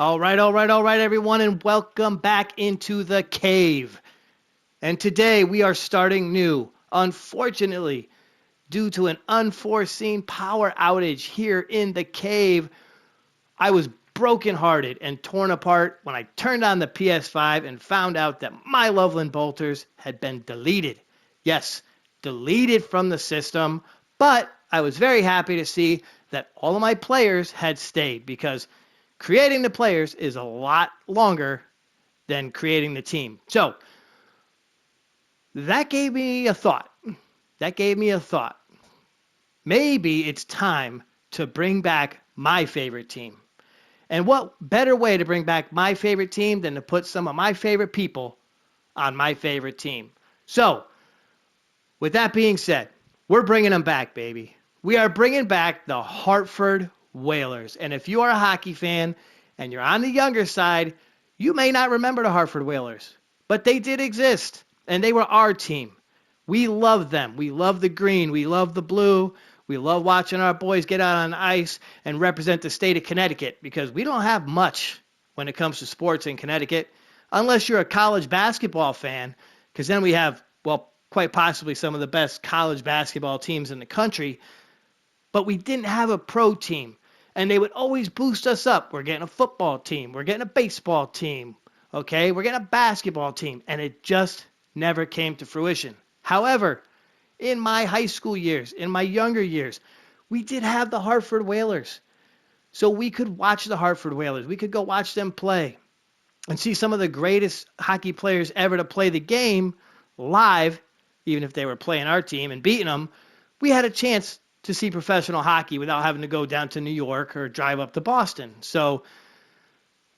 All right, everyone, and welcome back into the cave. And today we are starting new. Unfortunately, due to an unforeseen power outage here in the cave, I was brokenhearted and torn apart when I turned on the PS5 and found out that my Loveland Bolters had been deleted. Yes, deleted from the system, but I was very happy to see that all of my players had stayed because creating the players is a lot longer than creating the team. So that gave me a thought. Maybe it's time to bring back my favorite team. And what better way to bring back my favorite team than to put some of my favorite people on my favorite team? So, with that being said, we're bringing them back, baby. We are bringing back the Hartford Whalers. And if you are a hockey fan and you're on the younger side, you may not remember the Hartford Whalers, but they did exist, and they were our team. We love them. We love the green. We love the blue. We love watching our boys get out on ice and represent the state of Connecticut because we don't have much when it comes to sports in Connecticut, unless you're a college basketball fan, because then we have, well, quite possibly some of the best college basketball teams in the country. But we didn't have a pro team, and they would always boost us up. We're getting a football team. We're getting a baseball team. Okay, we're getting a basketball team, and it just never came to fruition. However, in my high school years, in my younger years, we did have the Hartford Whalers. So we could watch the Hartford Whalers. We could go watch them play and see some of the greatest hockey players ever to play the game live, even if they were playing our team and beating them. We had a chance to see professional hockey without having to go down to New York or drive up to Boston. So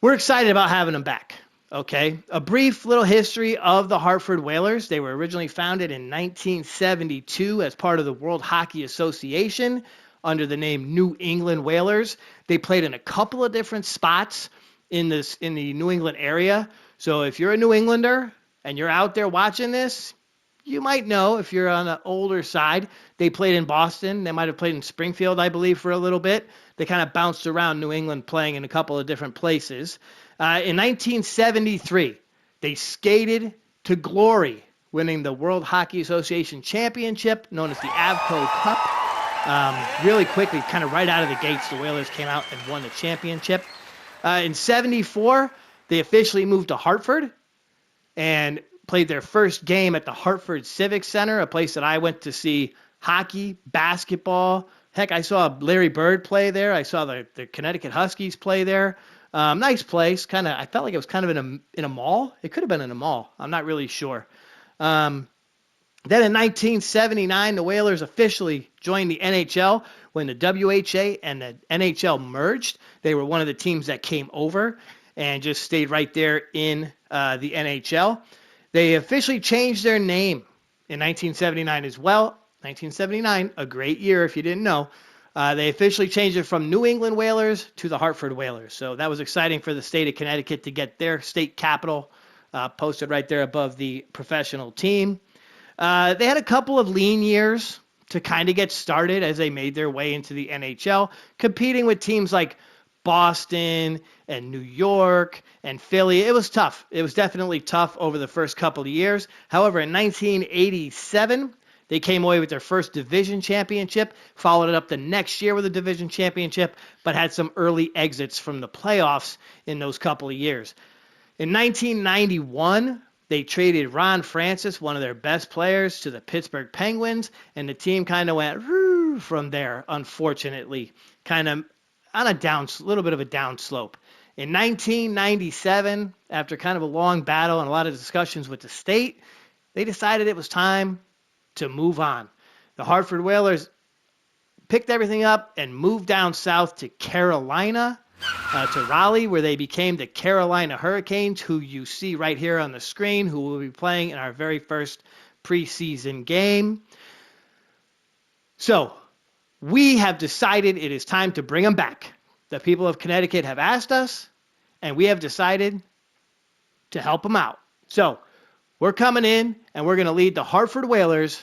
we're excited about having them back. Okay, a brief little history of the Hartford Whalers. They were originally founded in 1972 as part of the World Hockey Association under the name New England Whalers. They played in a couple of different spots in the New England area. So if you're a New Englander and you're out there watching this, you might know if you're on the older side. They played in Boston. They might have played in Springfield, I believe, for a little bit. They kind of bounced around New England playing in a couple of different places. In 1973, they skated to glory, winning the World Hockey Association Championship, known as the Avco Cup. Really quickly, kind of right out of the gates, the Whalers came out and won the championship. In 74, they officially moved to Hartford and played their first game at the Hartford Civic Center, a place that I went to see hockey, basketball. Heck, I saw Larry Bird play there. I saw the Connecticut Huskies play there. Nice place. I felt like it was kind of in a mall. It could have been in a mall. I'm not really sure. Then in 1979, the Whalers officially joined the NHL when the WHA and the NHL merged. They were one of the teams that came over and just stayed right there in the NHL. They officially changed their name in 1979 as well. 1979, a great year if you didn't know. They officially changed it from New England Whalers to the Hartford Whalers. So that was exciting for the state of Connecticut to get their state capital posted right there above the professional team. They had a couple of lean years to kind of get started as they made their way into the NHL, competing with teams like Boston and New York and Philly. It was tough. It was definitely tough over the first couple of years. However, in 1987, they came away with their first division championship, followed it up the next year with a division championship, but had some early exits from the playoffs in those couple of years. In 1991, they traded Ron Francis, one of their best players, to the Pittsburgh Penguins, and the team kind of went from there, unfortunately, kind of on a little bit of a downslope. In 1997, after kind of a long battle and a lot of discussions with the state, they decided it was time to move on. The Hartford Whalers picked everything up and moved down south to Carolina, to Raleigh, where they became the Carolina Hurricanes, who you see right here on the screen, who will be playing in our very first preseason game. So we have decided it is time to bring them back. The people of Connecticut have asked us, and we have decided to help them out. So we're coming in, and we're going to lead the Hartford Whalers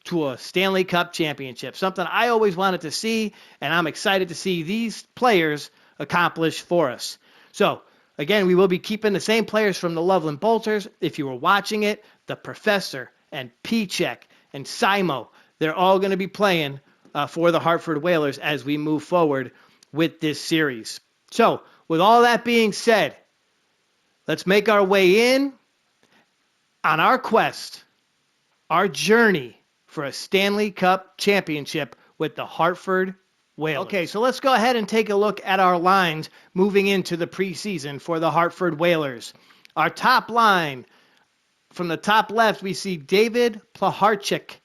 to a Stanley Cup championship, something I always wanted to see, and I'm excited to see these players accomplish for us. So Again, we will be keeping the same players from the Loveland Bolters. If you were watching it, the Professor and P-Check and Simo, they're all going to be playing for the Hartford Whalers as we move forward with this series. So, with all that being said, let's make our way in on our quest, our journey for a Stanley Cup championship with the Hartford Whalers. Okay, so let's go ahead and take a look at our lines moving into the preseason for the Hartford Whalers. Our top line, from the top left, we see David Plaharchik.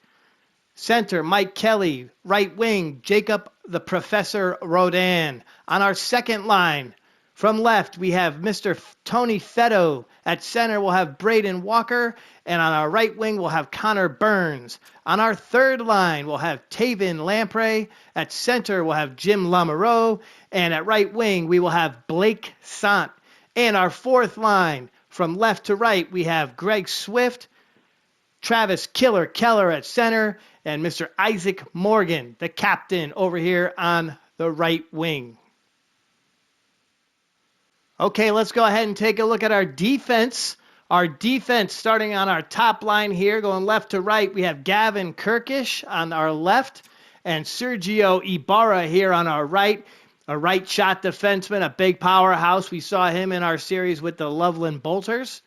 Center, Mike Kelly. Right wing, Jacob the Professor Rodan. On our second line, from left, we have Mr. Tony Fetto. At center, we'll have Braden Walker. And on our right wing, we'll have Connor Burns. On our third line, we'll have Taven Lamprey. At center, we'll have Jim Lamoureux. And at right wing, we will have Blake Sant. And our fourth line, from left to right, we have Greg Swift, Travis Killer Keller at center, and Mr. Isaac Morgan, the captain, over here on the right wing. Okay, let's go ahead and take a look at our defense. Our defense, starting on our top line here, going left to right, we have Gavin Kirkish on our left and Sergio Ibarra here on our right. A right shot defenseman, a big powerhouse. We saw him in our series with the Loveland Bolters.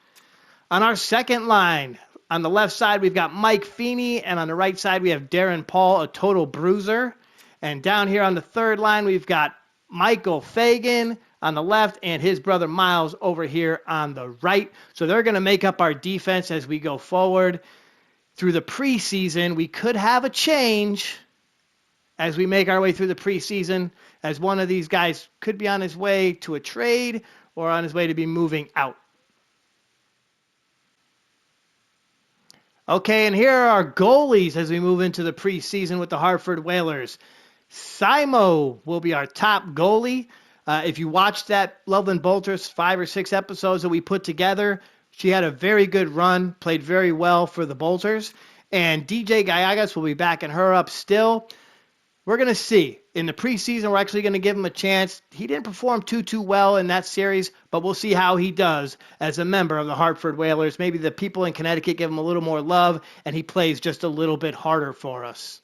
On our second line, on the left side, we've got Mike Feeney, and on the right side, we have Darren Paul, a total bruiser. And down here on the third line, we've got Michael Fagan on the left and his brother Miles over here on the right. So they're going to make up our defense as we go forward. Through the preseason, we could have a change as we make our way through the preseason, as one of these guys could be on his way to a trade or on his way to be moving out. Okay, and here are our goalies as we move into the preseason with the Hartford Whalers. Simo will be our top goalie. If you watched that Loveland Bolters 5 or 6 episodes that we put together, she had a very good run, played very well for the Bolters. And DJ Gallegos will be backing her up still. We're going to see. In the preseason, we're actually going to give him a chance. He didn't perform too well in that series, but we'll see how he does as a member of the Hartford Whalers. Maybe the people in Connecticut give him a little more love, and he plays just a little bit harder for us.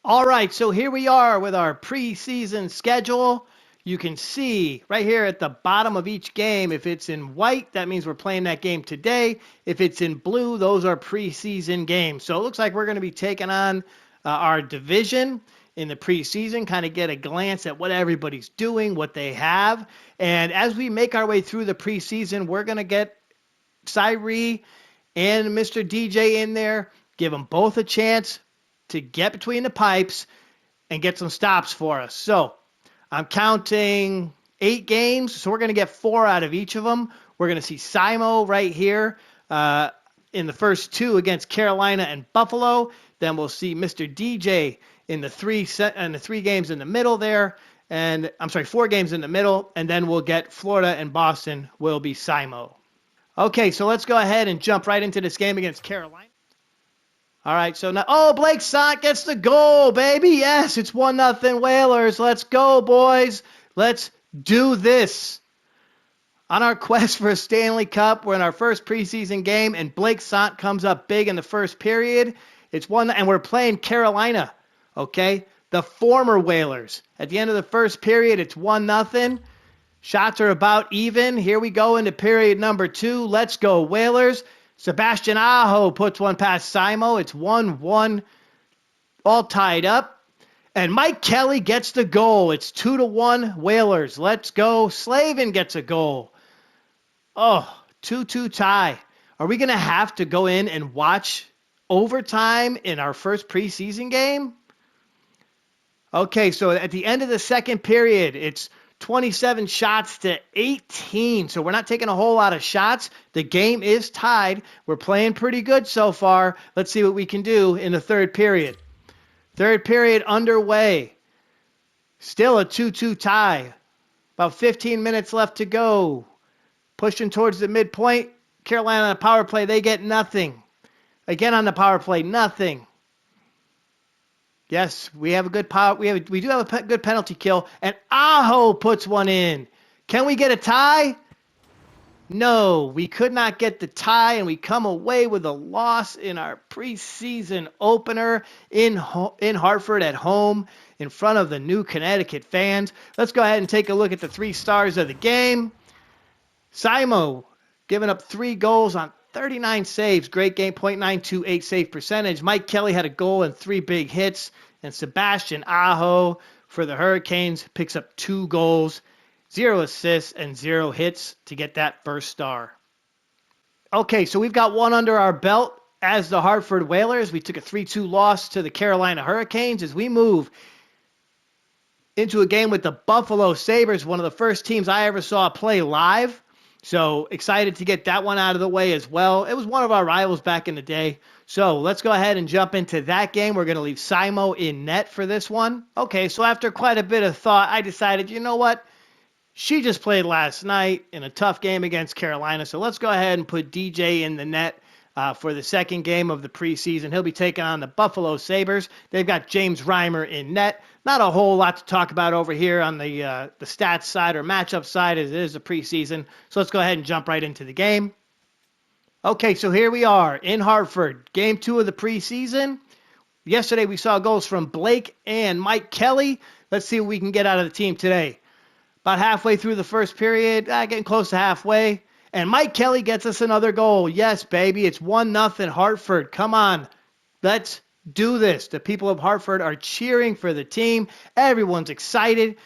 All right, so here we are with our preseason schedule. You can see right here at the bottom of each game, if it's in white, that means we're playing that game today. If it's in blue, those are preseason games. So it looks like we're going to be taking on our division in the preseason, kind of get a glance at what everybody's doing, what they have. And as we make our way through the preseason, we're going to get Cyree and Mr. DJ in there, give them both a chance to get between the pipes and get some stops for us. So I'm counting 8 games, so we're going to get 4 out of each of them. We're going to see Simo right here in the first 2 against Carolina and Buffalo. Then we'll see Mr. DJ in the 3 games in the middle there. And I'm sorry, 4 games in the middle. And then we'll get Florida and Boston will be Simo. Okay, so let's go ahead and jump right into this game against Carolina. All right, so now, Blake Sant gets the goal, baby. Yes, it's 1-0 Whalers. Let's go, boys. Let's do this. On our quest for a Stanley Cup, we're in our first preseason game, and Blake Sant comes up big in the first period. It's 1, and we're playing Carolina, okay? The former Whalers. At the end of the first period, it's 1-0. Shots are about even. Here we go into period number 2. Let's go, Whalers. Sebastian Aho puts one past Simo. It's 1-1, all tied up. And Mike Kelly gets the goal. It's 2-1 Whalers. Let's go. Slavin gets a goal. 2-2 tie. Are we going to have to go in and watch overtime in our first preseason game? Okay, so at the end of the second period, it's 27 shots to 18. So we're not taking a whole lot of shots. The game is tied. We're playing pretty good so far. Let's see what we can do in the third period. Third period underway. Still a 2-2 tie. About 15 minutes left to go. Pushing towards the midpoint. Carolina on the power play, they get nothing. Again on the power play, nothing. Yes, we have a good power. We do have a good penalty kill, and Aho puts one in. Can we get a tie? No, we could not get the tie, and we come away with a loss in our preseason opener in Hartford at home in front of the new Connecticut fans. Let's go ahead and take a look at the 3 stars of the game. Simo giving up 3 goals on 39 saves. Great game, .928 save percentage. Mike Kelly had a goal and 3 big hits. And Sebastian Aho for the Hurricanes picks up 2 goals, 0 assists, and 0 hits to get that first star. Okay, so we've got one under our belt as the Hartford Whalers. We took a 3-2 loss to the Carolina Hurricanes as we move into a game with the Buffalo Sabres, one of the first teams I ever saw play live. So excited to get that one out of the way as well. It was one of our rivals back in the day. So let's go ahead and jump into that game. We're going to leave Simo in net for this one. Okay, so after quite a bit of thought, I decided, you know what? She just played last night in a tough game against Carolina. So let's go ahead and put DJ in the net for the second game of the preseason. He'll be taking on the Buffalo Sabres. They've got James Reimer in net. Not a whole lot to talk about over here on the stats side or matchup side as it is the preseason. So let's go ahead and jump right into the game. Okay, so here we are in Hartford. Game 2 of the preseason. Yesterday we saw goals from Blake and Mike Kelly. Let's see what we can get out of the team today. About halfway through the first period, getting close to halfway. And Mike Kelly gets us another goal. Yes, baby, it's 1-0 Hartford. Come on, let's do this. The people of Hartford are cheering for the team. Everyone's excited.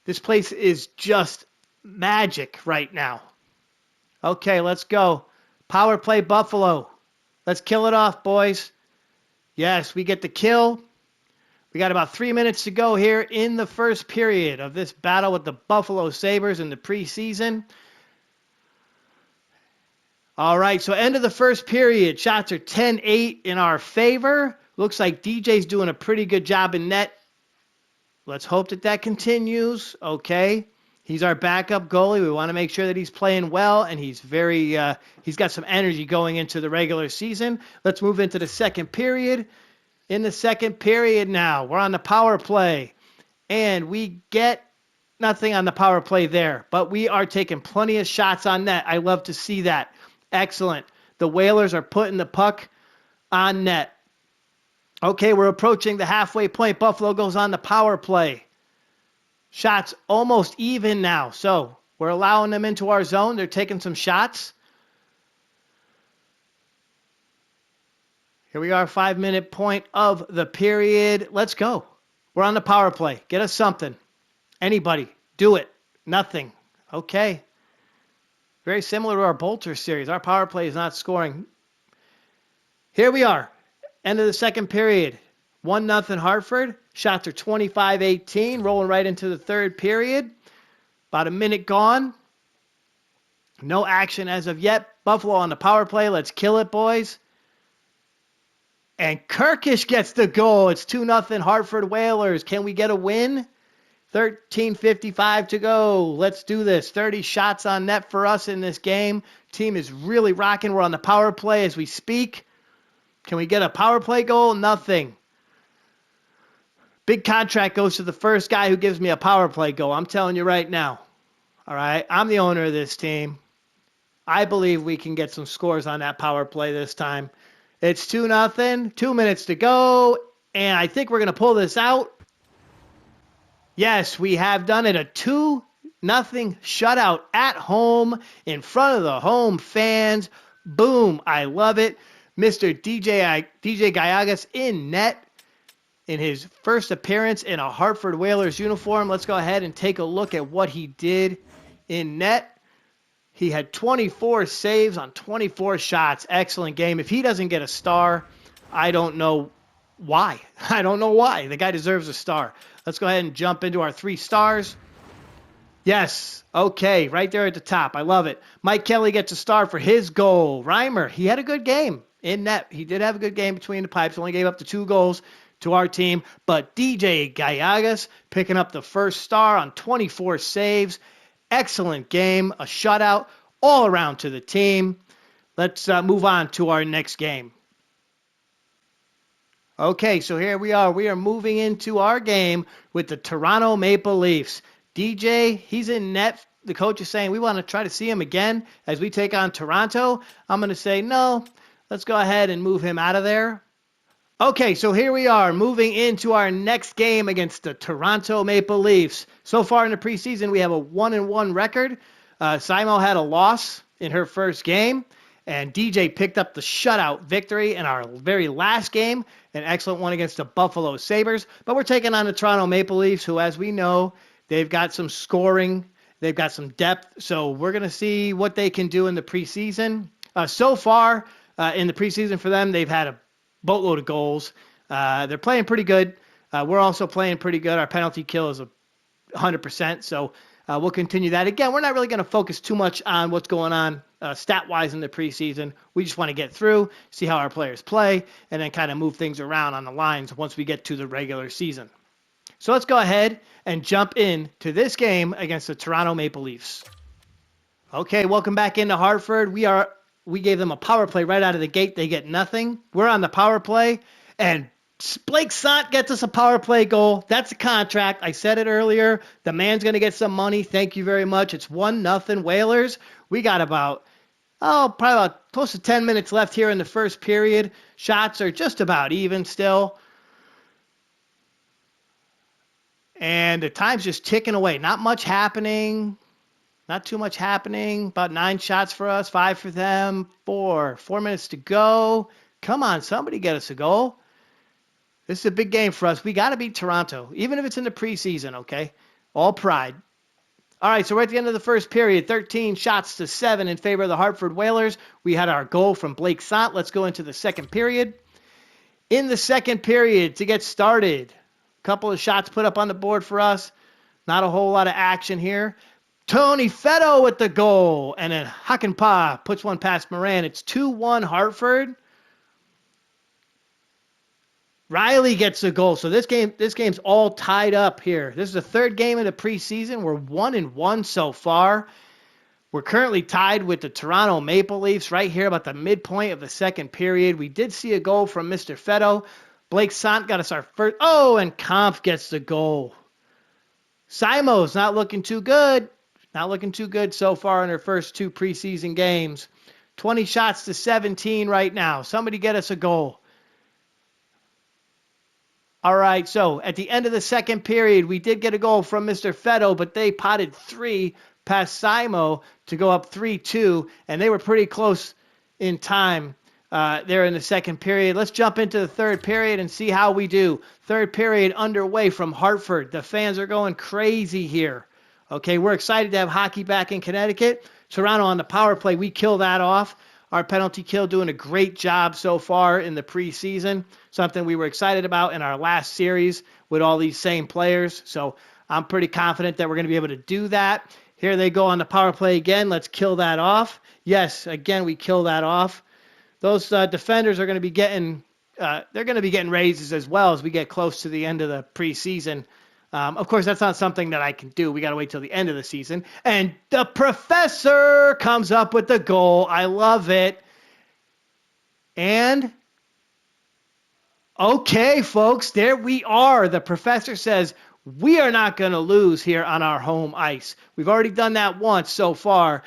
This place is just magic right now. Okay, let's go. Power play Buffalo. Let's kill it off, boys. Yes, we get the kill. We got about 3 minutes to go here in the first period of this battle with the Buffalo Sabres in the preseason. All right, so end of the first period. Shots are 10-8 in our favor. Looks like DJ's doing a pretty good job in net. Let's hope that continues. Okay. He's our backup goalie. We want to make sure that he's playing well, and he's got some energy going into the regular season. Let's move into the second period. In the second period now, we're on the power play, and we get nothing on the power play there, but we are taking plenty of shots on net. I love to see that. Excellent. The Whalers are putting the puck on net. Okay, we're approaching the halfway point. Buffalo goes on the power play. Shots almost even now. So we're allowing them into our zone. They're taking some shots. Here we are, 5-minute point of the period. Let's go. We're on the power play. Get us something. Anybody. Do it. Nothing. Okay. Very similar to our Bolter series. Our power play is not scoring. Here we are. End of the second period. 1-0 Hartford. Shots are 25-18. Rolling right into the third period. About a minute gone. No action as of yet. Buffalo on the power play. Let's kill it, boys. And Kirkish gets the goal. It's 2-0 Hartford Whalers. Can we get a win? 13:55 to go. Let's do this. 30 shots on net for us in this game. Team is really rocking. We're on the power play as we speak. Can we get a power play goal? Nothing. Big contract goes to the first guy who gives me a power play goal. I'm telling you right now. All right. I'm the owner of this team. I believe we can get some scores on that power play this time. It's 2-0. 2 minutes to go. And I think we're going to pull this out. Yes, we have done it. A 2-0 shutout at home in front of the home fans. Boom. I love it. Mr. DJ Gallegos in net in his first appearance in a Hartford Whalers uniform. Let's go ahead and take a look at what he did in net. He had 24 saves on 24 shots. Excellent game. If he doesn't get a star, I don't know why. I don't know why. The guy deserves a star. Let's go ahead and jump into our 3 stars. Yes. Okay. Right there at the top. I love it. Mike Kelly gets a star for his goal. Reimer, he had a good game in net. He did have a good game between the pipes. Only gave up the 2 goals to our team. But DJ Gallegos picking up the first star on 24 saves. Excellent game. A shutout all around to the team. Let's move on to our next game. Okay, so here we are. We are moving into our game with the Toronto Maple Leafs. DJ, he's in net the coach is saying we want to try to see him again as we take on Toronto, I'm going to say no. Let's go ahead and move him out of there. Okay, so here we are moving into our next game against the Toronto Maple Leafs. So far in the preseason, we have a 1-1 record. Simo had a loss in her first game, and DJ picked up the shutout victory in our very last game, an excellent one against the Buffalo Sabres. But we're taking on the Toronto Maple Leafs, who, as we know, they've got some scoring, they've got some depth, so we're going to see what they can do in the preseason. So far in the preseason for them, they've had a boatload of goals. They're playing pretty good. We're also playing pretty good. Our penalty kill is 100%, so we'll continue that. Again, we're not really going to focus too much on what's going on stat-wise in the preseason. We just want to get through, see how our players play, and then kind of move things around on the lines once we get to the regular season. So let's go ahead and jump in to this game against the Toronto Maple Leafs. Okay, welcome back into Hartford. We gave them a power play right out of the gate. They get nothing. We're on the power play, and Blake Sant gets us a power play goal. That's a contract. I said it earlier. The man's going to get some money. Thank you very much. It's 1-0 Whalers. We got probably about close to 10 minutes left here in the first period. Shots are just about even still. And the time's just ticking away. Not much happening. Not too much happening. About 9 shots for us, 5 for them. 4 minutes to go. Come on, somebody get us a goal. This is a big game for us. We got to beat Toronto, even if it's in the preseason, okay? All pride. All right, so we're at the end of the first period. 13 shots to 7 in favor of the Hartford Whalers. We had our goal from Blake Sant. Let's go into the second period. In the second period, to get started, a couple of shots put up on the board for us. Not a whole lot of action here. Tony Fetto with the goal. And then Hakanpää puts one past Moran. It's 2-1 Hartford. Riley gets a goal. So this game's all tied up here. This is the third game of the preseason. We're 1-1 so far. We're currently tied with the Toronto Maple Leafs right here about the midpoint of the second period. We did see a goal from Mr. Fetto. Blake Sant got us our first. Oh, and Kampf gets the goal. Simo's not looking too good. Not looking too good so far in her first 2 preseason games. 20 shots to 17 right now. Somebody get us a goal. All right, so at the end of the second period, we did get a goal from Mr. Fetto, but they potted 3 past Simo to go up 3-2, and they were pretty close in time there in the second period. Let's jump into the third period and see how we do. Third period underway from Hartford. The fans are going crazy here. Okay, we're excited to have hockey back in Connecticut. Toronto on the power play, we kill that off. Our penalty kill doing a great job so far in the preseason. Something we were excited about in our last series with all these same players. So I'm pretty confident that we're going to be able to do that. Here they go on the power play again. Let's kill that off. Yes, again, we kill that off. Those defenders are going to be getting raises as well as we get close to the end of the preseason. Of course, that's not something that I can do. We got to wait till the end of the season. And the professor comes up with the goal. I love it. And, okay, folks, there we are. The professor says, we are not going to lose here on our home ice. We've already done that once so far.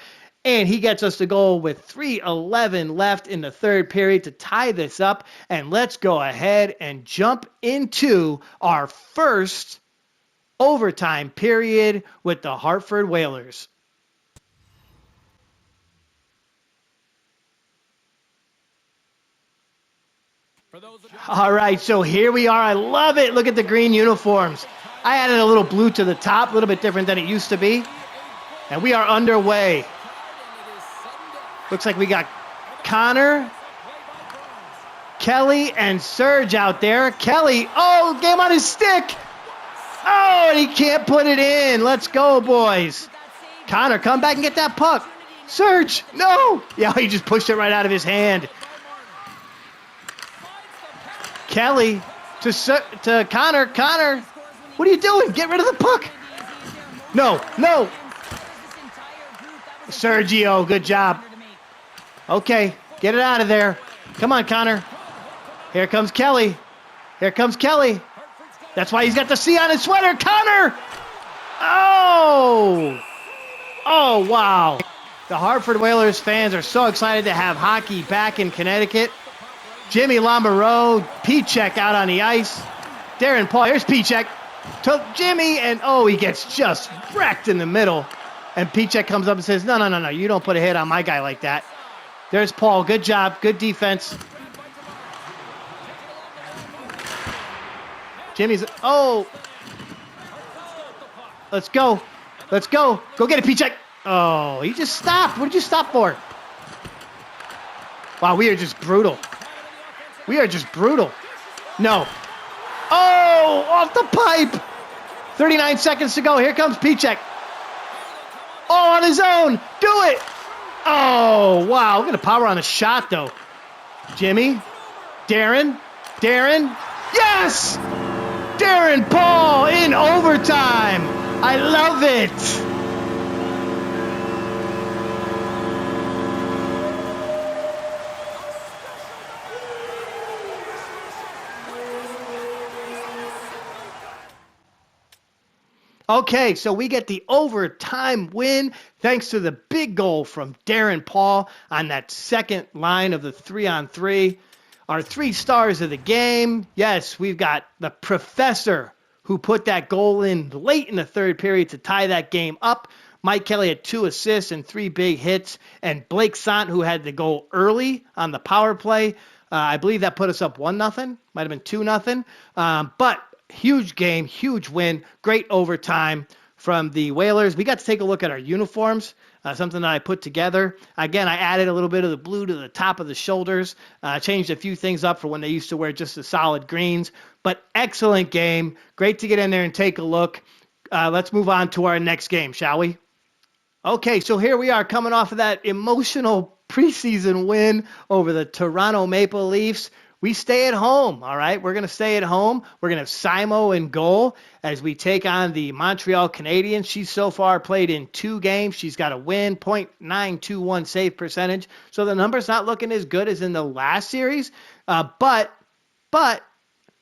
And he gets us the goal with 3:11 left in the third period to tie this up. And let's go ahead and jump into our first overtime period with the Hartford Whalers. All right, so here we are. I love it. Look at the green uniforms. I added a little blue to the top, a little bit different than it used to be. And we are underway. Looks like we got Connor, Kelly, and Serge out there. Kelly, oh, game on his stick. Oh, and he can't put it in. Let's go, boys. Connor, come back and get that puck. Serge, no. Yeah, he just pushed it right out of his hand. Kelly to Connor. Connor, what are you doing? Get rid of the puck. No. Sergio, good job. Okay, get it out of there. Come on, Connor. Here comes Kelly. That's why he's got the C on his sweater. Connor! Oh, Oh, wow. The Hartford Whalers fans are so excited to have hockey back in Connecticut. Jimmy Lamoureux, P-check out on the ice. Darren Paul, here's P-check. Took Jimmy, and he gets just wrecked in the middle. And P-check comes up and says, no, you don't put a hit on my guy like that. There's Paul. Good job. Good defense. Jimmy's, let's go. Let's go. Go get it, P-check. Oh, he just stopped. What did you stop for? Wow, we are just brutal. We are just brutal. No. Oh, off the pipe. 39 seconds to go. Here comes P-check. Oh, on his own. Do it. Oh, wow. We're going to power on a shot, though. Jimmy. Darren. Yes! Darren Paul in overtime. I love it. Okay, so we get the overtime win thanks to the big goal from Darren Paul on that second line of the 3-on-3. Our 3 stars of the game. Yes, we've got the professor who put that goal in late in the third period to tie that game up. Mike Kelly had 2 assists and 3 big hits. And Blake Sant, who had the goal early on the power play. I believe that put us up 1-0. Might have been 2-0. But huge game, huge win, great overtime from the Whalers. We got to take a look at our uniforms, something that I put together. Again, I added a little bit of the blue to the top of the shoulders, changed a few things up for when they used to wear just the solid greens. But excellent game. Great to get in there and take a look. Let's move on to our next game, shall we? Okay, so here we are coming off of that emotional preseason win over the Toronto Maple Leafs. We stay at home, all right? We're going to stay at home. We're going to have Simo in goal as we take on the Montreal Canadiens. She's so far played in 2 games. She's got a win, .921 save percentage. So the number's not looking as good as in the last series, but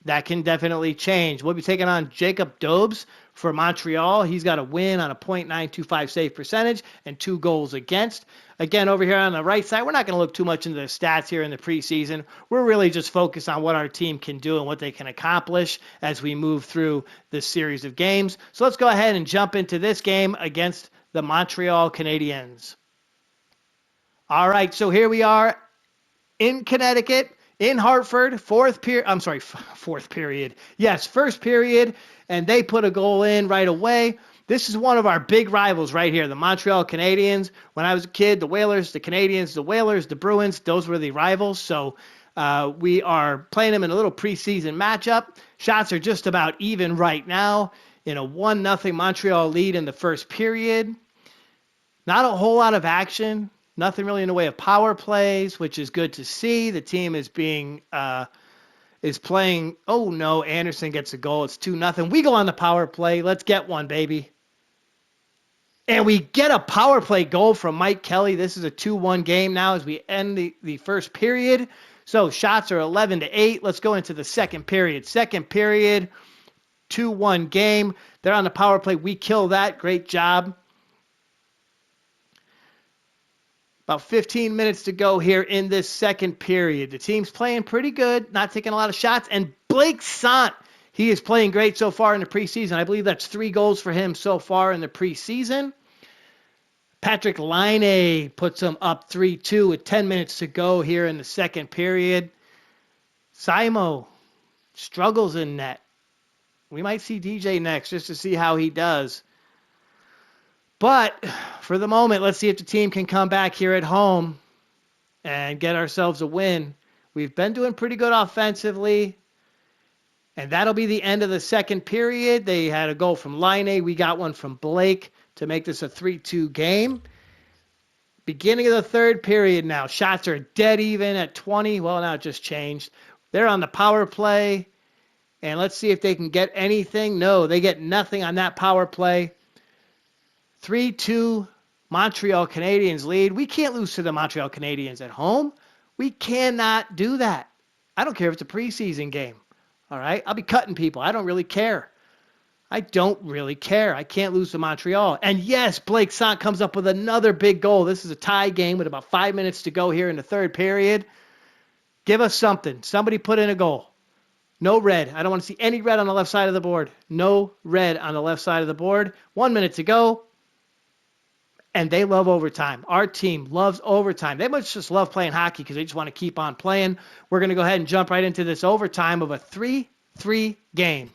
that can definitely change. We'll be taking on Jacob Dobes for Montreal. He's got a win on a .925 save percentage and 2 goals against. Again, over here on the right side, we're not going to look too much into the stats here in the preseason. We're really just focused on what our team can do and what they can accomplish as we move through this series of games. So let's go ahead and jump into this game against the Montreal Canadiens. All right, so here we are in Connecticut, in Hartford, fourth period. Yes, first period, and they put a goal in right away. This is one of our big rivals right here, the Montreal Canadiens. When I was a kid, the Whalers, the Canadiens, the Whalers, the Bruins, those were the rivals. So we are playing them in a little preseason matchup. Shots are just about even right now in a 1-0 Montreal lead in the first period. Not a whole lot of action. Nothing really in the way of power plays, which is good to see. The team is playing. Oh, no, Anderson gets a goal. It's 2-0. We go on the power play. Let's get one, baby. And we get a power play goal from Mike Kelly. This is a 2-1 game now as we end the first period. So shots are 11-8. Let's go into the second period. Second period, 2-1 game. They're on the power play. We kill that. Great job. About 15 minutes to go here in this second period. The team's playing pretty good, not taking a lot of shots. And Blake Sant, he is playing great so far in the preseason. I believe that's 3 goals for him so far in the preseason. Patrick Laine puts them up 3-2 with 10 minutes to go here in the second period. Simo struggles in net. We might see DJ next just to see how he does. But for the moment, let's see if the team can come back here at home and get ourselves a win. We've been doing pretty good offensively. And that'll be the end of the second period. They had a goal from Laine. We got one from Blake to make this a 3-2 game. Beginning of the third period now. Shots are dead even at 20. Well, now it just changed. They're on the power play. And let's see if they can get anything. No, they get nothing on that power play. 3-2 Montreal Canadiens lead. We can't lose to the Montreal Canadiens at home. We cannot do that. I don't care if it's a preseason game. All right? I'll be cutting people. I don't really care. I don't really care. I can't lose to Montreal. And yes, Blake Sant comes up with another big goal. This is a tie game with about 5 minutes to go here in the third period. Give us something. Somebody put in a goal. No red. I don't want to see any red on the left side of the board. No red on the left side of the board. 1 minute to go. And they love overtime. Our team loves overtime. They must just love playing hockey because they just want to keep on playing. We're going to go ahead and jump right into this overtime of a 3-3 game.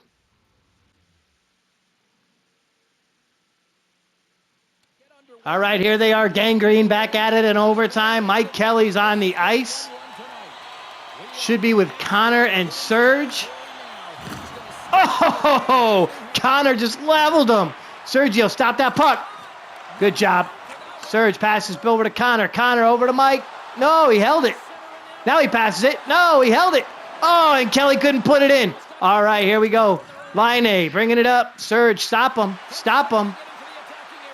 All right, here they are. Gangrene back at it in overtime. Mike Kelly's on the ice. Should be with Connor and Serge. Oh, Connor just leveled him. Sergio, stop that puck. Good job. Serge passes over to Connor. Connor over to Mike. No, he held it. Now he passes it. No, he held it. Oh, and Kelly couldn't put it in. All right, here we go. Line A, bringing it up. Serge, stop him. Stop him.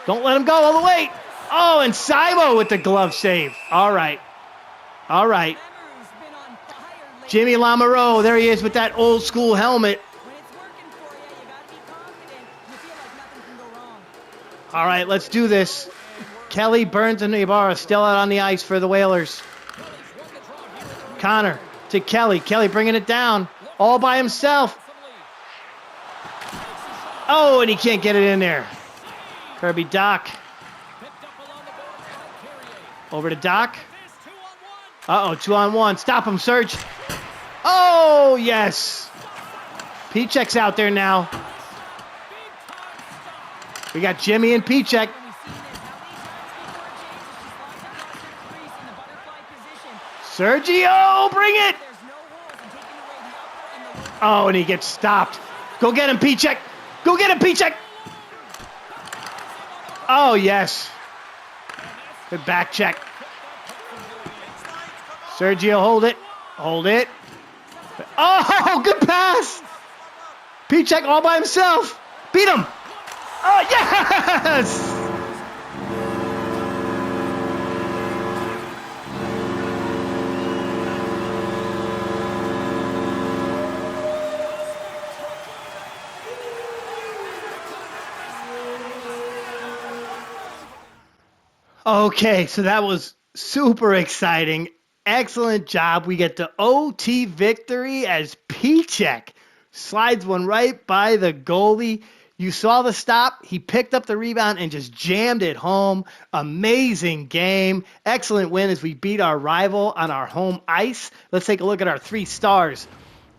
Don't let him go all the way. Oh, and Simo with the glove save. All right. All right. Jimmy Lamoureux, there he is with that old school helmet. All right, let's do this. Kelly, Burns, and Ibarra still out on the ice for the Whalers. Connor to Kelly. Kelly bringing it down all by himself. Oh, and he can't get it in there. Kirby Doc. Over to Doc. Uh-oh, 2-on-1. Stop him, Serge. Oh, yes. Pichek's out there now. We got Jimmy and Pichek. Sergio, bring it! Oh, and he gets stopped. Go get him, Pichek. Go get him, Pichek. Oh, yes. Good back check. Sergio, hold it. Hold it. Oh, good pass. Pichek all by himself. Beat him. Oh, yes! Okay, so that was super exciting. Excellent job. We get the OT victory as Pichek slides one right by the goalie. You saw the stop. He picked up the rebound and just jammed it home. Amazing game. Excellent win as we beat our rival on our home ice. Let's take a look at our 3 stars.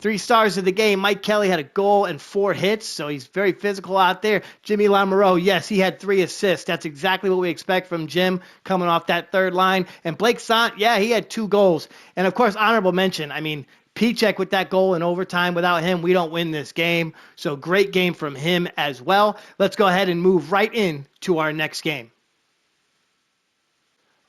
3 stars of the game. Mike Kelly had a goal and 4 hits, so he's very physical out there. Jimmy Lamoureux, yes, he had 3 assists. That's exactly what we expect from Jim coming off that third line. And Blake Sant, yeah, he had 2 goals. And, of course, honorable mention. I mean, Pichek with that goal in overtime. Without him, we don't win this game. So great game from him as well. Let's go ahead and move right into our next game.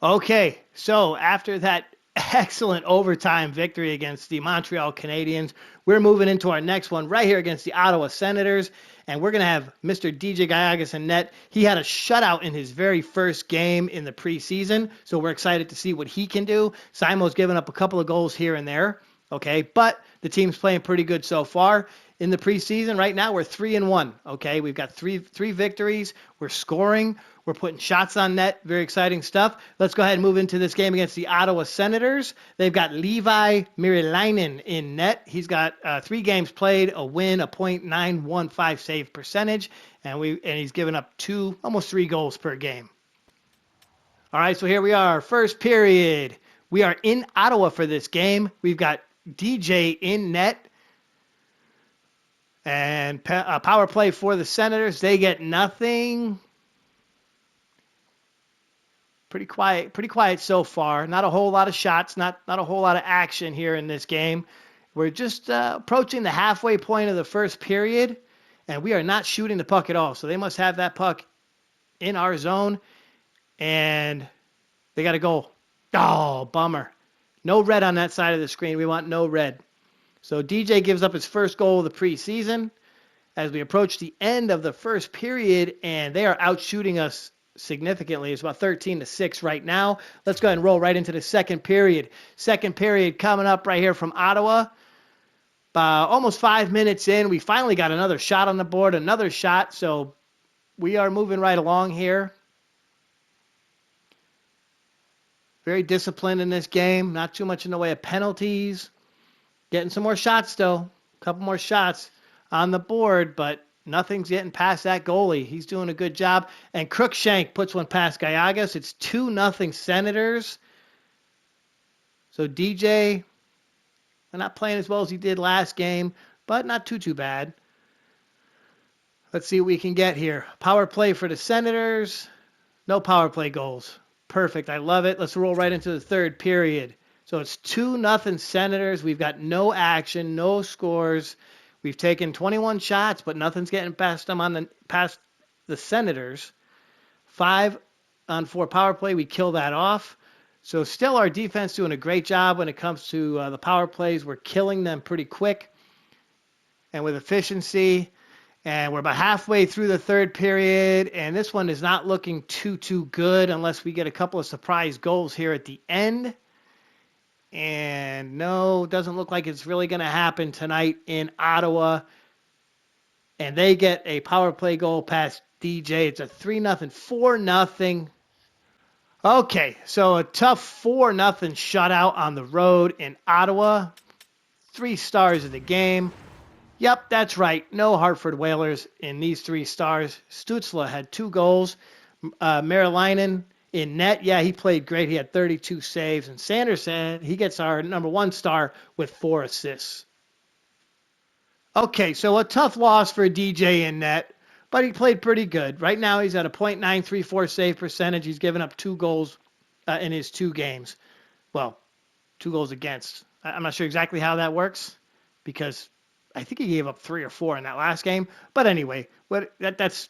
Okay, so after that excellent overtime victory against the Montreal Canadiens, we're moving into our next one right here against the Ottawa Senators. And we're going to have Mr. DJ Gallegos in net. He had a shutout in his very first game in the preseason. So we're excited to see what he can do. Simo's given up a couple of goals here and there. Okay, but the team's playing pretty good so far. In the preseason, right now, we're 3-1. Okay, we've got three victories. We're scoring. We're putting shots on net. Very exciting stuff. Let's go ahead and move into this game against the Ottawa Senators. They've got Levi Merilainen in net. He's got 3 games played, a win, a .915 save percentage, and he's given up almost 3 goals per game. All right, so here we are, first period. We are in Ottawa for this game. We've got DJ in net. And power play for the Senators. They get nothing. Pretty quiet so far. Not a whole lot of shots, not a whole lot of action here in this game. We're just approaching the halfway point of the first period, and we are not shooting the puck at all. So they must have that puck in our zone, and they got a goal. Oh, bummer. No red on that side of the screen. We want no red. So DJ gives up his first goal of the preseason as we approach the end of the first period, and they are out shooting us significantly. It's about 13-6 right now. Let's go ahead and roll right into the second period. Second period coming up right here from Ottawa. Almost 5 minutes in, we finally got another shot on the board, another shot. So we are moving right along here. Very disciplined in this game. Not too much in the way of penalties. Getting some more shots, though. A couple more shots on the board, but nothing's getting past that goalie. He's doing a good job. And Crookshank puts one past Gallegos. It's 2-0 Senators. So DJ, they're not playing as well as he did last game, but not too bad. Let's see what we can get here. Power play for the Senators. No power play goals. Perfect. I love it. Let's roll right into the third period. So it's 2-0 Senators. We've got no action, no scores. We've taken 21 shots, but nothing's getting past them past the Senators. 5-on-4 power play. We kill that off. So still our defense doing a great job when it comes to the power plays. We're killing them pretty quick and with efficiency. And we're about halfway through the third period, and this one is not looking too good unless we get a couple of surprise goals here at the end. And no, doesn't look like it's really going to happen tonight in Ottawa. And they get a power play goal past DJ. It's a 3-0, 4-0. Okay, so a tough 4-0 shutout on the road in Ottawa. 3 stars of the game. Yep, that's right. No Hartford Whalers in these 3 stars. Stützle had 2 goals. Marilainen in net. Yeah, he played great. He had 32 saves. And Sanderson, he gets our number 1 star with 4 assists. Okay, so a tough loss for DJ in net, but he played pretty good. Right now he's at a .934 save percentage. He's given up 2 goals in his 2 games. Well, 2 goals against. I'm not sure exactly how that works because I think he gave up 3 or 4 in that last game. But anyway, that's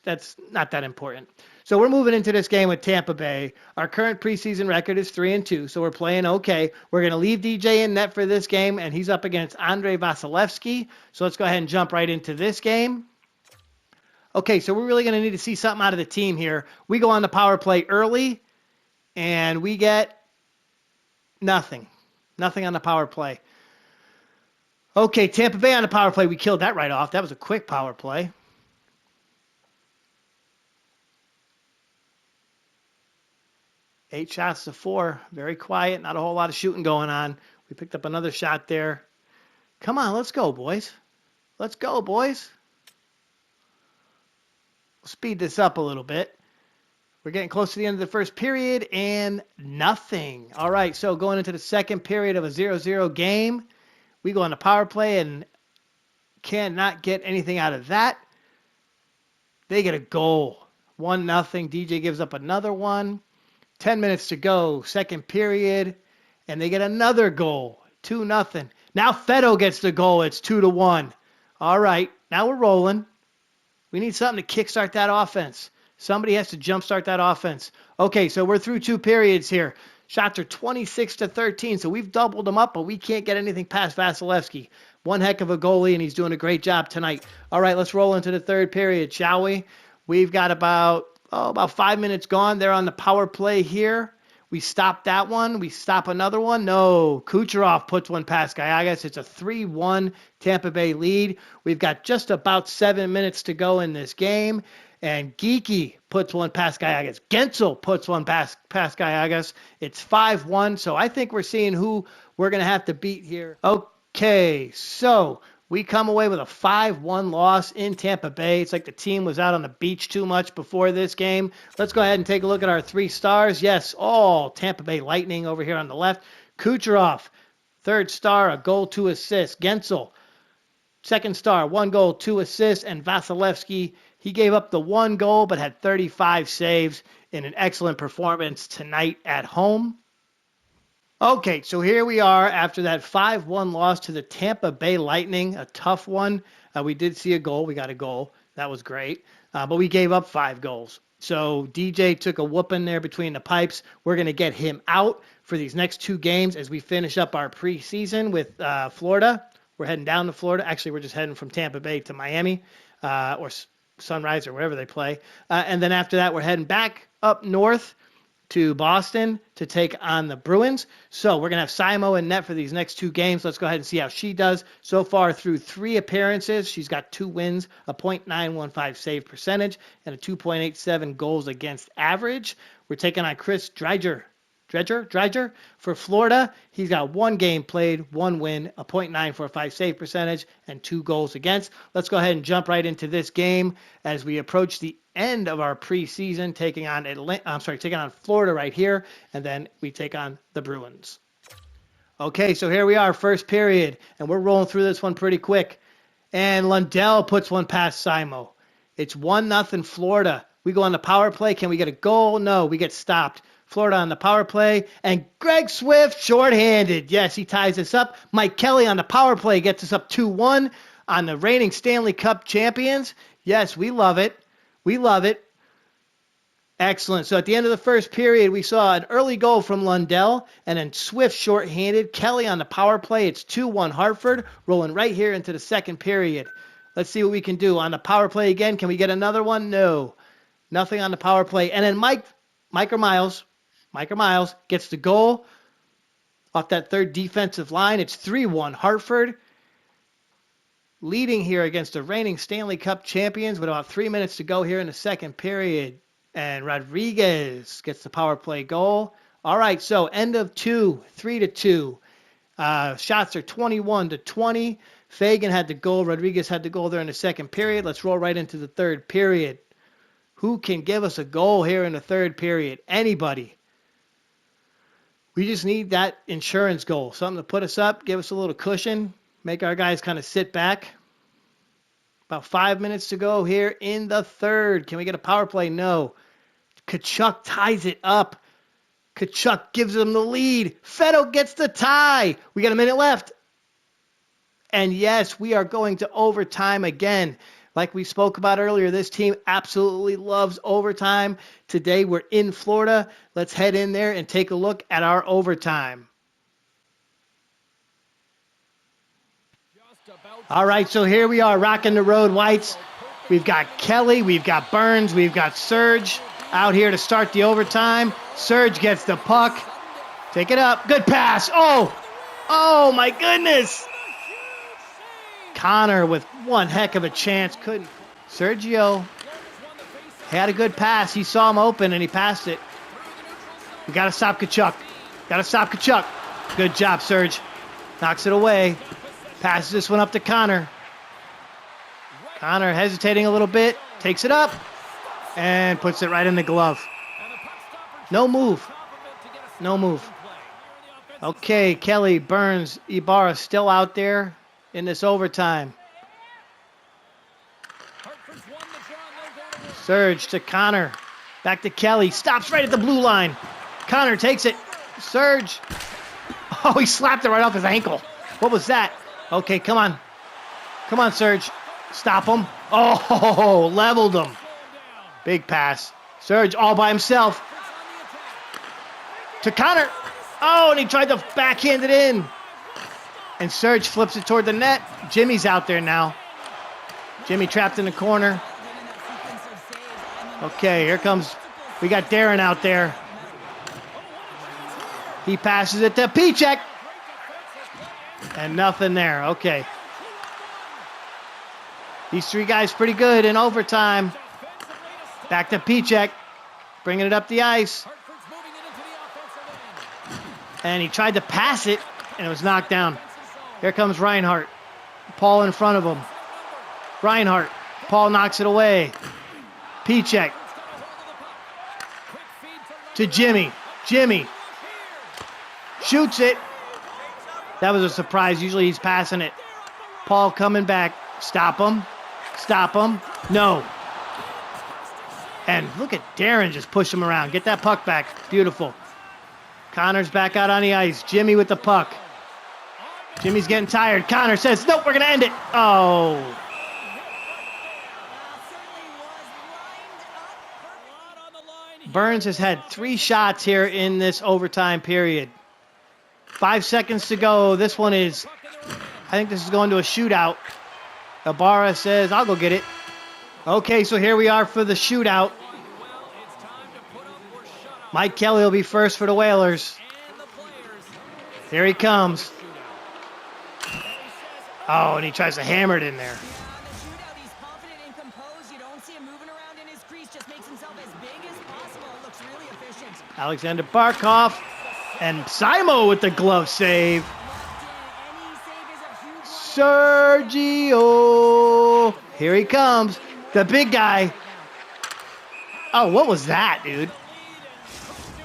not that important. So we're moving into this game with Tampa Bay. Our current preseason record is 3-2, so we're playing okay. We're going to leave DJ in net for this game, and he's up against Andrei Vasilevsky. So let's go ahead and jump right into this game. Okay, so we're really going to need to see something out of the team here. We go on the power play early, and we get nothing. Nothing on the power play. Okay, Tampa Bay on the power play. We killed that right off. That was a quick power play. Eight shots to 4. Very quiet. Not a whole lot of shooting going on. We picked up another shot there. Come on, let's go, boys. Let's go, boys. We'll speed this up a little bit. We're getting close to the end of the first period, and nothing. All right, so going into the second period of a 0-0 game, we go on the power play and cannot get anything out of that. They get a goal. 1-0. DJ gives up another one. 10 minutes to go, second period, and they get another goal. 2-0. Now Feddo gets the goal. It's 2-1. All right, now we're rolling. We need something to kickstart that offense. Somebody has to jumpstart that offense. Okay, so we're through 2 periods here. Shots are 26-13, so we've doubled them up, but we can't get anything past Vasilevsky. One heck of a goalie, and he's doing a great job tonight. All right, let's roll into the third period, shall we? We've got about 5 minutes gone. They're on the power play here. We stop that one. We stop another one. No, Kucherov puts one past Gallegos. It's a 3-1 Tampa Bay lead. We've got just about 7 minutes to go in this game. And Geeky puts one past Gallegos. Gensel puts one past Gallegos. It's 5-1. So I think we're seeing who we're going to have to beat here. Okay, so we come away with a 5-1 loss in Tampa Bay. It's like the team was out on the beach too much before this game. Let's go ahead and take a look at our 3 stars. Yes, all Tampa Bay Lightning over here on the left. Kucherov, 3rd star, a goal, 2 assists. Gensel, 2nd star, 1 goal, 2 assists. And Vasilevsky, he gave up the 1 goal but had 35 saves in an excellent performance tonight at home. Okay, so here we are after that 5-1 loss to the Tampa Bay Lightning, a tough one. We did see a goal. We got a goal. That was great. But we gave up 5 goals. So DJ took a whooping there between the pipes. We're going to get him out for these next 2 games as we finish up our preseason with Florida. We're heading down to Florida. Actually, we're just heading from Tampa Bay to Miami or Sunrise or wherever they play. And then after that, we're heading back up north to Boston to take on the Bruins. So we're going to have Simo in net for these next 2 games. Let's go ahead and see how she does. So far through 3 appearances, she's got 2 wins, a .915 save percentage, and a 2.87 goals against average. We're taking on Chris Dreiger for Florida. He's got 1 game played, 1 win, a .945 save percentage, and 2 goals against. Let's go ahead and jump right into this game as we approach the end of our preseason, taking on Florida right here, and then we take on the Bruins. Okay, so here we are, first period, and we're rolling through this one pretty quick. And Lundell puts one past Simo. It's 1-0 Florida. We go on the power play. Can we get a goal? No, we get stopped. Florida on the power play, and Greg Swift shorthanded. Yes, he ties us up. Mike Kelly on the power play gets us up 2-1 on the reigning Stanley Cup champions. Yes, we love it. We love it. Excellent. So at the end of the first period, we saw an early goal from Lundell, and then Swift shorthanded. Kelly on the power play. It's 2-1 Hartford, rolling right here into the second period. Let's see what we can do. On the power play again, can we get another one? No. Nothing on the power play. And then Micah Miles gets the goal off that third defensive line. It's 3-1 Hartford, leading here against the reigning Stanley Cup champions with about 3 minutes to go here in the second period. And Rodriguez gets the power play goal. All right, so end of 2, 3-2. Shots are 21-20. Fagan had the goal. Rodriguez had the goal there in the second period. Let's roll right into the third period. Who can give us a goal here in the third period? Anybody. We just need that insurance goal. Something to put us up, give us a little cushion, make our guys kind of sit back. About 5 minutes to go here in the third. Can we get a power play? No. Tkachuk ties it up. Tkachuk gives them the lead. Feddo gets the tie. We got a minute left. And yes, we are going to overtime again. Like we spoke about earlier, this team absolutely loves overtime. Today we're in Florida. Let's head in there and take a look at our overtime. All right, so here we are rocking the road whites. We've got Kelly, we've got Burns, we've got Serge out here to start the overtime. Serge gets the puck. Take it up. Good pass. Oh my goodness. Connor with one heck of a chance. Couldn't. Sergio had a good pass. He saw him open and he passed it. We got to stop Tkachuk. Good job, Serge. Knocks it away. Passes this one up to Connor. Connor hesitating a little bit. Takes it up and puts it right in the glove. No move. Okay, Kelly, Burns, Ibarra still out there in this overtime. Serge to Connor. Back to Kelly. Stops right at the blue line. Connor takes it. Serge. Oh, he slapped it right off his ankle. What was that? Okay, come on. Come on, Serge. Stop him. Oh, leveled him. Big pass. Serge all by himself. To Connor. Oh, and he tried to backhand it in. And Serge flips it toward the net. Jimmy's out there now. Jimmy trapped in the corner. Okay, here comes. We got Darren out there. He passes it to Pichek. And nothing there. Okay. These three guys pretty good in overtime. Back to Pichek. Bringing it up the ice. And he tried to pass it, and it was knocked down. Here comes Reinhart. Paul in front of him. Reinhart. Paul knocks it away. Pichek. To Jimmy. Jimmy. Shoots it. That was a surprise. Usually he's passing it. Paul coming back. Stop him. No. And look at Darren just push him around. Get that puck back. Beautiful. Connor's back out on the ice. Jimmy with the puck. Jimmy's getting tired. Connor says, nope, we're going to end it. Oh. Burns has had 3 shots here in this overtime period. 5 seconds to go. This one is, I think this is going to a shootout. Ibarra says, I'll go get it. Okay, so here we are for the shootout. Mike Kelly will be first for the Whalers. Here he comes. Oh, and he tries to hammer it in there. Alexander Barkov and Simo with the glove save. Sergio. Here he comes. The big guy. Oh, what was that, dude?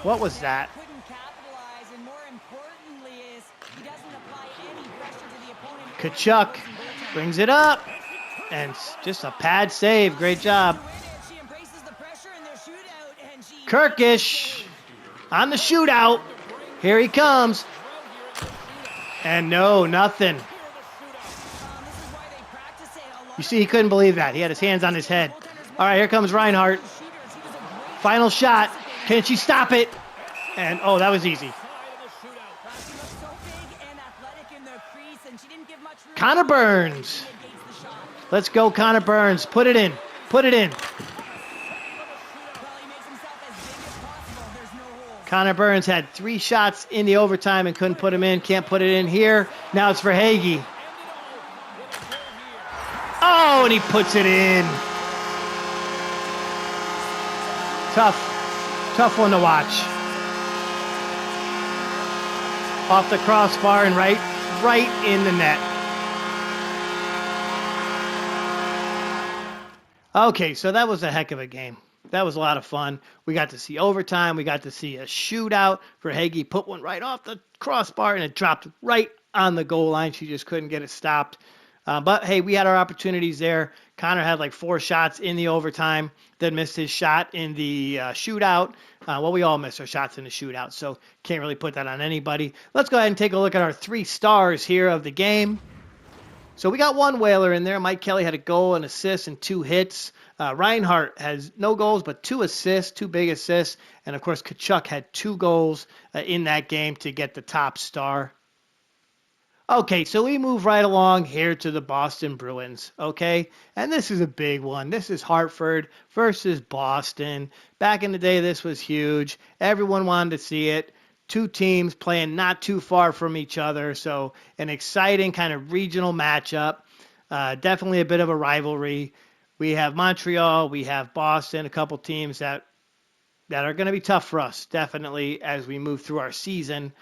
What was that? Kachuk brings it up. And just a pad save. Great job. Kirkish on the shootout. Here he comes. And no, nothing. You see, he couldn't believe that. He had his hands on his head. All right, here comes Reinhart. Final shot. Can she stop it? And, oh, that was easy. Connor Burns. Let's go, Connor Burns. Put it in. Put it in. Connor Burns had 3 shots in the overtime and couldn't put him in. Can't put it in here. Now it's for Hagee. Oh, and he puts it in. Tough one to watch. Off the crossbar and right in the net. Okay, so that was a heck of a game. That was a lot of fun. We got to see overtime. We got to see a shootout for Hagee. Put one right off the crossbar, and it dropped right on the goal line. She just couldn't get it stopped. But, hey, we had our opportunities there. Connor had like 4 shots in the overtime, then missed his shot in the shootout. Well, we all missed our shots in the shootout, so can't really put that on anybody. Let's go ahead and take a look at our 3 stars here of the game. So we got 1 Whaler in there. Mike Kelly had a goal, an assist, and 2 hits. Reinhart has no goals, but 2 assists, 2 big assists. And, of course, Kachuk had 2 goals in that game to get the top star. Okay, so we move right along here to the Boston Bruins, okay? And this is a big one. This is Hartford versus Boston. Back in the day, this was huge. Everyone wanted to see it. 2 teams playing not too far from each other, so an exciting kind of regional matchup. Definitely a bit of a rivalry. We have Montreal, we have Boston, a couple teams that are going to be tough for us, definitely, as we move through our season.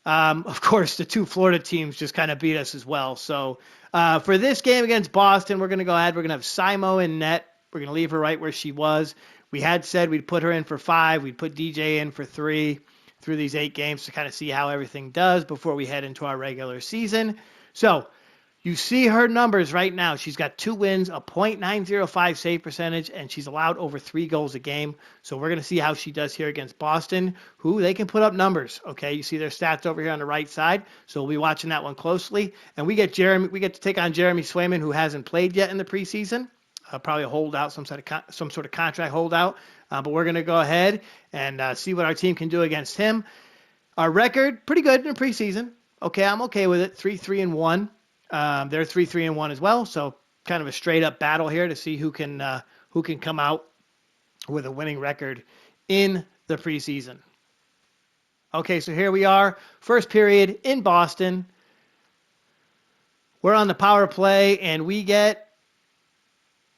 Of course, the 2 Florida teams just kind of beat us as well. So for this game against Boston, we're going to go ahead. We're going to have Simo in net. We're going to leave her right where she was. We had said we'd put her in for 5. We'd put DJ in for 3 through these 8 games to kind of see how everything does before we head into our regular season. So you see her numbers right now. She's got 2 wins, a .905 save percentage, and she's allowed over 3 goals a game. So we're going to see how she does here against Boston, who they can put up numbers. Okay, you see their stats over here on the right side. So we'll be watching that one closely. And we get to take on Jeremy Swayman, who hasn't played yet in the preseason. Probably a holdout, some sort of contract holdout. But we're going to go ahead and see what our team can do against him. Our record, pretty good in the preseason. Okay, I'm okay with it. 3-3-1. They're 3-3-1 as well, so kind of a straight up battle here to see who can come out with a winning record in the preseason. Okay, so here we are, first period in Boston. We're on the power play, and we get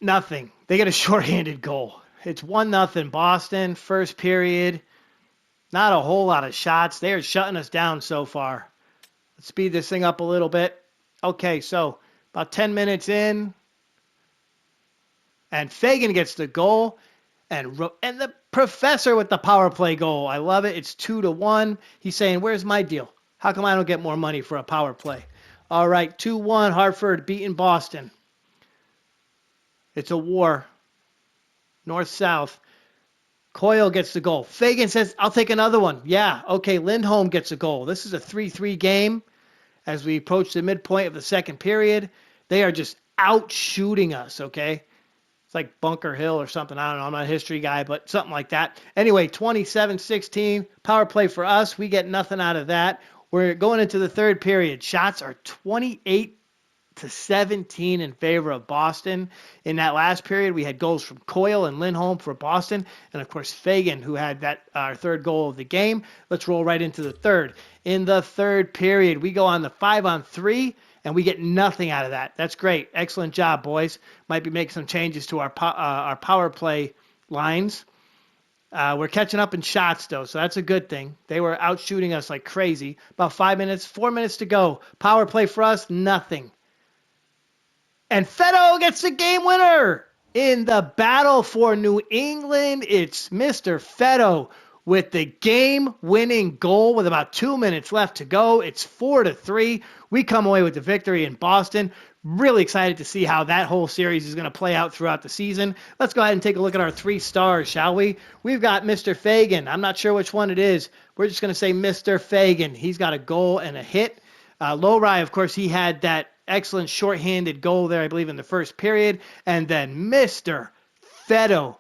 nothing. They get a shorthanded goal. It's 1-0 Boston, first period. Not a whole lot of shots. They are shutting us down so far. Let's speed this thing up a little bit. Okay, so about 10 minutes in, and Fagan gets the goal, and the professor with the power play goal. I love it. It's 2-1. He's saying, where's my deal? How come I don't get more money for a power play? All right, 2-1, Hartford beating Boston. It's a war. North-south. Coyle gets the goal. Fagan says, I'll take another one. Yeah, okay, Lindholm gets a goal. This is a 3-3 game. As we approach the midpoint of the second period, they are just out-shooting us, okay? It's like Bunker Hill or something. I don't know. I'm not a history guy, but something like that. Anyway, 27-16, power play for us. We get nothing out of that. We're going into the third period. Shots are 28 to 17 in favor of Boston. In that last period, we had goals from Coyle and Lindholm for Boston, and of course Fagan, who had that our third goal of the game. Let's roll right into the third. In the third period, we go on the 5-on-3, and we get nothing out of that. That's great. Excellent job, boys. Might be making some changes to our power play lines. We're catching up in shots, though, so that's a good thing. They were out shooting us like crazy. About 4 minutes to go. Power play for us, nothing. And Feddo gets the game winner. In the battle for New England, it's Mr. Feddo with the game-winning goal with about 2 minutes left to go. It's 4-3. We come away with the victory in Boston. Really excited to see how that whole series is going to play out throughout the season. Let's go ahead and take a look at our 3 stars, shall we? We've got Mr. Fagan. I'm not sure which one it is. We're just going to say Mr. Fagan. He's got a goal and a hit. Lowry, of course, he had that excellent shorthanded goal there, I believe, in the first period. And then Mr. Feddo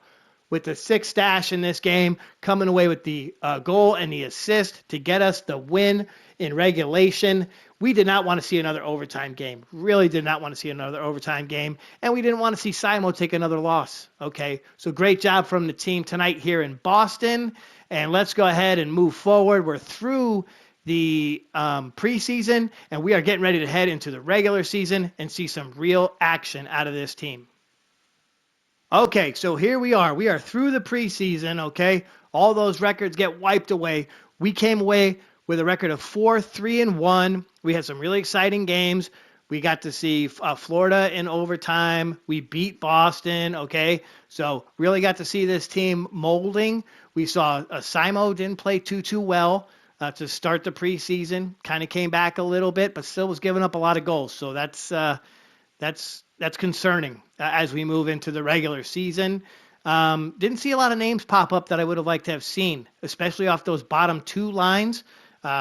with the 6th dash in this game, coming away with the goal and the assist to get us the win in regulation. We did not want to see another overtime game. Really did not want to see another overtime game. And we didn't want to see Simo take another loss. Okay, so great job from the team tonight here in Boston. And let's go ahead and move forward. We're through the preseason, and we are getting ready to head into the regular season and see some real action out of this team. Okay, so here we are. We are through the preseason, okay? All those records get wiped away. We came away with a record of 4-3-1. We had some really exciting games. We got to see Florida in overtime. We beat Boston, okay? So really got to see this team molding. We saw Simo didn't play too well to start the preseason. Kind of came back a little bit, but still was giving up a lot of goals. So that's concerning as we move into the regular season. Didn't see a lot of names pop up that I would have liked to have seen, especially off those bottom 2 lines.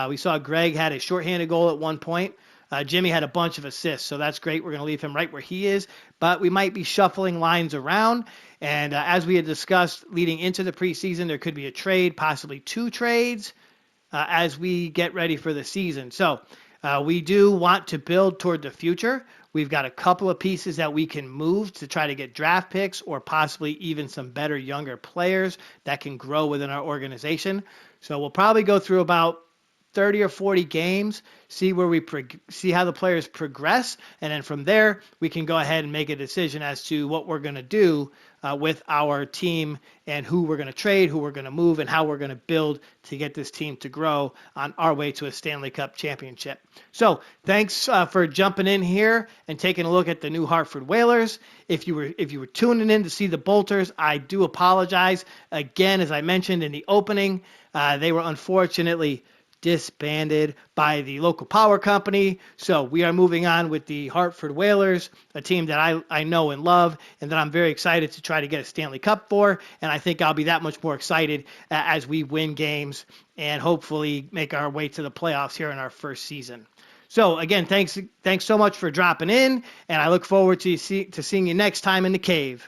We saw Greg had a shorthanded goal at one point. Jimmy had a bunch of assists, so that's great. We're going to leave him right where he is, but we might be shuffling lines around. And as we had discussed leading into the preseason, there could be a trade, possibly 2 trades as we get ready for the season. So we do want to build toward the future. We've got a couple of pieces that we can move to try to get draft picks or possibly even some better younger players that can grow within our organization. So we'll probably go through about 30 or 40 games, see where we see how the players progress, and then from there we can go ahead and make a decision as to what we're going to do with our team and who we're going to trade, who we're going to move, and how we're going to build to get this team to grow on our way to a Stanley Cup championship. So thanks for jumping in here and taking a look at the New Hartford Whalers. If you were tuning in to see the Bolters, I do apologize. Again, as I mentioned in the opening, they were unfortunately disbanded by the local power company. So we are moving on with the Hartford Whalers, a team that I know and love and that I'm very excited to try to get a Stanley Cup for. And I think I'll be that much more excited as we win games and hopefully make our way to the playoffs here in our first season. So again, thanks so much for dropping in, and I look forward to seeing you next time in the cave.